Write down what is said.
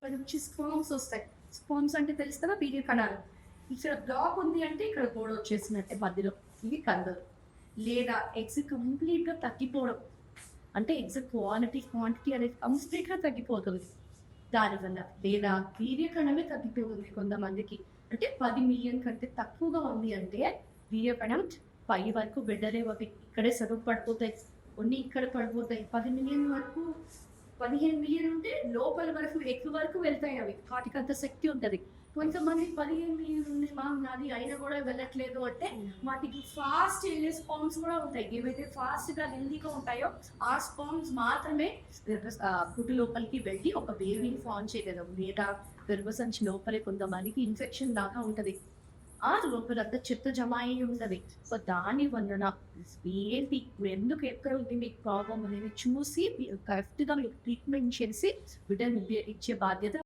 అది నుంచి స్పామ్స్ వస్తాయి. స్పామ్స్ అంటే తెలుసు కదా పీరియడ్ కణాలు. ఇక్కడ బ్లాక్ ఉంది అంటే ఇక్కడ గోడ వచ్చేసినట్టే మధ్యలో. ఇవి కండలు. లేదా ఎగ్స్ కంప్లీట్‌గా తగ్గిపోవడం. అంటే ఎగ్స్ క్వాంటిటీ అనేది కంప్లీట్‌గా తగ్గిపోతుంది. దానివల్ల లేదా వీర్యకణమే తగ్గిపోతుంది కొంతమందికి. అంటే 10,000,000 కంటే తక్కువగా ఉంది అంటే వీర్యకణం పై వరకు బిడ్డలేవవి ఇక్కడే సగం పడిపోతాయి. కొన్ని ఇక్కడ పడిపోతాయి. 10,000,000 వరకు 15,000,000 ఉంటే లోపల వరకు ఎగ్ వరకు వెళ్తాయి అవి. వాటికంత శక్తి ఉంటది. కొంతమంది 15,000,000 ఉంది నాది అయినా కూడా వెళ్ళట్లేదు అంటే వాటికి ఫాస్ట్ వెళ్ళే స్పామ్స్ కూడా ఉంటాయి. ఏవైతే ఫాస్ట్‌గా హెల్తీగా ఉంటాయో ఆ స్పామ్స్ మాత్రమే గుడ్డు లోపలికి వెళ్ళి ఒక బేబీని ఫార్మ్ చేయగలవు. లేదా గర్భసంచి లోపలే కొంతమందికి ఇన్ఫెక్షన్ లాగా ఉంటది. ఆ లోపలంతా చెత్త జమ అయి ఉంటది. సో దాని వలన ఏంటి ఎందుకు ఎక్కడ ఉంది మీకు ప్రాబ్లమ్ అనేది చూసి కరెక్ట్‌గా మీకు ట్రీట్మెంట్ చేసి బిడ్డని ఇచ్చే బాధ్యత